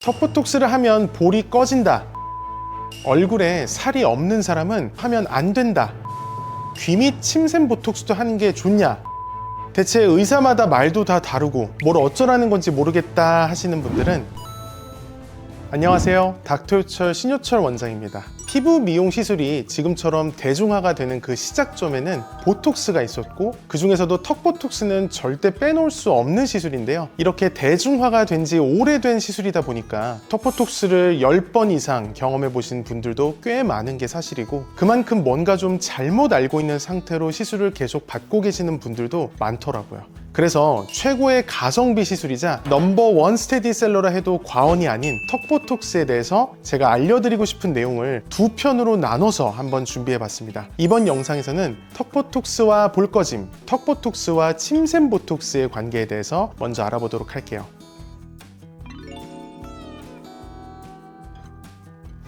턱보톡스를 하면 볼이 꺼진다. 얼굴에 살이 없는 사람은 하면 안 된다. 귀 및 침샘 보톡스도 하는 게 좋냐? 대체 의사마다 말도 다 다르고 뭘 어쩌라는 건지 모르겠다 하시는 분들은 안녕하세요. 닥터효철 신효철 원장입니다. 피부 미용 시술이 지금처럼 대중화가 되는 그 시작점에는 보톡스가 있었고 그 중에서도 턱보톡스는 절대 빼놓을 수 없는 시술인데요. 이렇게 대중화가 된 지 오래된 시술이다 보니까 턱보톡스를 10번 이상 경험해 보신 분들도 꽤 많은 게 사실이고 그만큼 뭔가 좀 잘못 알고 있는 상태로 시술을 계속 받고 계시는 분들도 많더라고요. 그래서 최고의 가성비 시술이자 넘버1 스테디셀러라 해도 과언이 아닌 턱보톡스에 대해서 제가 알려드리고 싶은 내용을 두 편으로 나눠서 한번 준비해봤습니다. 이번 영상에서는 턱보톡스와 볼꺼짐, 턱보톡스와 침샘 보톡스의 관계에 대해서 먼저 알아보도록 할게요.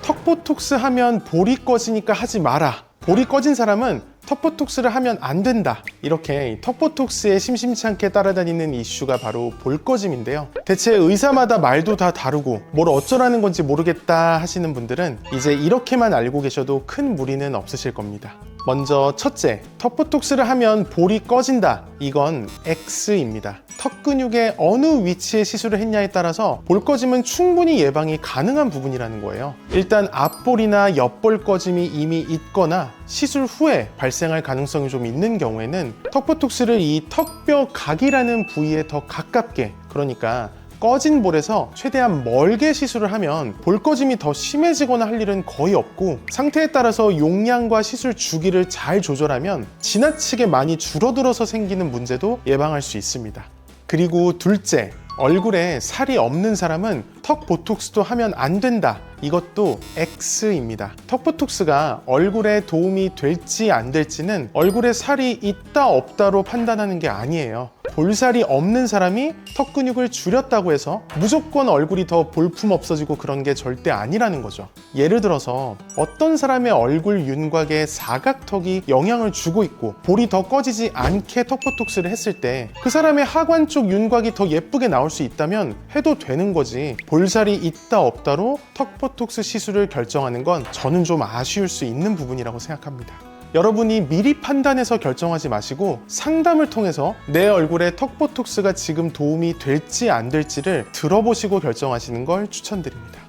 턱보톡스 하면 볼이 꺼지니까 하지 마라. 볼이 꺼진 사람은 턱보톡스를 하면 안 된다. 이렇게 턱보톡스에 심심치 않게 따라다니는 이슈가 바로 볼꺼짐인데요. 대체 의사마다 말도 다 다르고 뭘 어쩌라는 건지 모르겠다 하시는 분들은 이제 이렇게만 알고 계셔도 큰 무리는 없으실 겁니다. 먼저 첫째, 턱보톡스를 하면 볼이 꺼진다. 이건 X입니다. 턱 근육의 어느 위치에 시술을 했냐에 따라서 볼 꺼짐은 충분히 예방이 가능한 부분이라는 거예요. 일단 앞볼이나 옆볼 꺼짐이 이미 있거나 시술 후에 발생할 가능성이 좀 있는 경우에는 턱보톡스를 이 턱뼈 각이라는 부위에 더 가깝게, 그러니까 꺼진 볼에서 최대한 멀게 시술을 하면 볼 꺼짐이 더 심해지거나 할 일은 거의 없고 상태에 따라서 용량과 시술 주기를 잘 조절하면 지나치게 많이 줄어들어서 생기는 문제도 예방할 수 있습니다. 그리고 둘째, 얼굴에 살이 없는 사람은 턱 보톡스도 하면 안 된다. 이것도 X입니다. 턱 보톡스가 얼굴에 도움이 될지 안 될지는 얼굴에 살이 있다 없다로 판단하는 게 아니에요. 볼살이 없는 사람이 턱 근육을 줄였다고 해서 무조건 얼굴이 더 볼품 없어지고 그런 게 절대 아니라는 거죠. 예를 들어서 어떤 사람의 얼굴 윤곽에 사각턱이 영향을 주고 있고 볼이 더 꺼지지 않게 턱 보톡스를 했을 때 그 사람의 하관 쪽 윤곽이 더 예쁘게 나올 수 있다면 해도 되는 거지, 볼살이 있다 없다로 턱 보톡스 시술을 결정하는 건 저는 좀 아쉬울 수 있는 부분이라고 생각합니다. 여러분이 미리 판단해서 결정하지 마시고 상담을 통해서 내 얼굴에 턱보톡스가 지금 도움이 될지 안 될지를 들어보시고 결정하시는 걸 추천드립니다.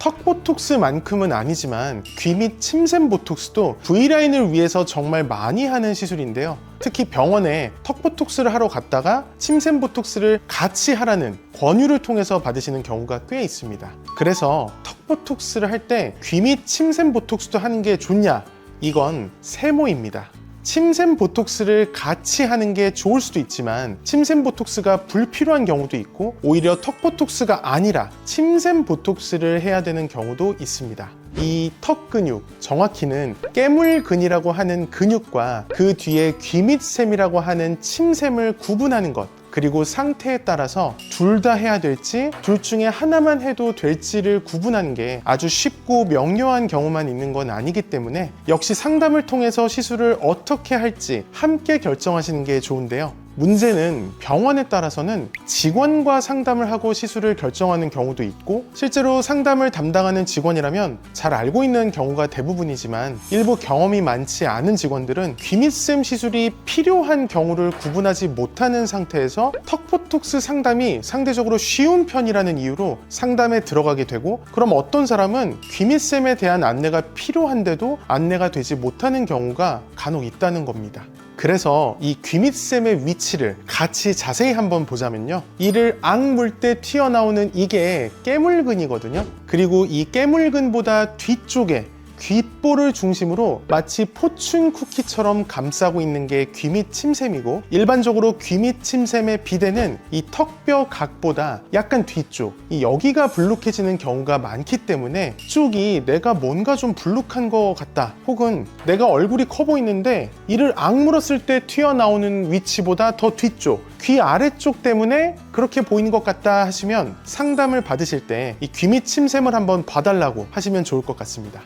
턱보톡스만큼은 아니지만 귀 및 침샘 보톡스도 V라인을 위해서 정말 많이 하는 시술인데요. 특히 병원에 턱보톡스를 하러 갔다가 침샘 보톡스를 같이 하라는 권유를 통해서 받으시는 경우가 꽤 있습니다. 그래서 턱보톡스를 할 때 귀 및 침샘 보톡스도 하는 게 좋냐? 이건 세모입니다. 침샘 보톡스를 같이 하는 게 좋을 수도 있지만 침샘 보톡스가 불필요한 경우도 있고 오히려 턱 보톡스가 아니라 침샘 보톡스를 해야 되는 경우도 있습니다. 이 턱 근육, 정확히는 깨물근이라고 하는 근육과 그 뒤에 귀밑샘이라고 하는 침샘을 구분하는 것, 그리고 상태에 따라서 둘 다 해야 될지 둘 중에 하나만 해도 될지를 구분하는 게 아주 쉽고 명료한 경우만 있는 건 아니기 때문에 역시 상담을 통해서 시술을 어떻게 할지 함께 결정하시는 게 좋은데요. 문제는 병원에 따라서는 직원과 상담을 하고 시술을 결정하는 경우도 있고 실제로 상담을 담당하는 직원이라면 잘 알고 있는 경우가 대부분이지만 일부 경험이 많지 않은 직원들은 귀밑샘 시술이 필요한 경우를 구분하지 못하는 상태에서 턱보톡스 상담이 상대적으로 쉬운 편이라는 이유로 상담에 들어가게 되고, 그럼 어떤 사람은 귀밑샘에 대한 안내가 필요한데도 안내가 되지 못하는 경우가 간혹 있다는 겁니다. 그래서 이 귀밑샘의 위치를 같이 자세히 한번 보자면요, 이를 물 때 튀어나오는 이게 깨물근이거든요. 그리고 이 깨물근보다 뒤쪽에 귓볼을 중심으로 마치 포춘 쿠키처럼 감싸고 있는 게 귀밑 침샘이고, 일반적으로 귀밑 침샘의 비대는 이 턱뼈 각보다 약간 뒤쪽, 여기가 불룩해지는 경우가 많기 때문에 이쪽이 내가 뭔가 좀 불룩한 것 같다, 혹은 내가 얼굴이 커 보이는데 이를 악물었을 때 튀어나오는 위치보다 더 뒤쪽, 귀 아래쪽 때문에 그렇게 보이는 것 같다 하시면 상담을 받으실 때 이 귀밑 침샘을 한번 봐달라고 하시면 좋을 것 같습니다.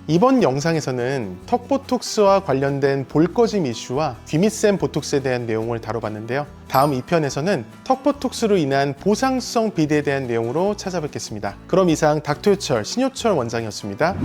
이번 영상에서는 턱보톡스와 관련된 볼꺼짐 이슈와 귀밑샘 보톡스에 대한 내용을 다뤄봤는데요. 다음 2편에서는 턱보톡스로 인한 보상성 비대에 대한 내용으로 찾아뵙겠습니다. 그럼 이상 닥터효철 신효철 원장이었습니다.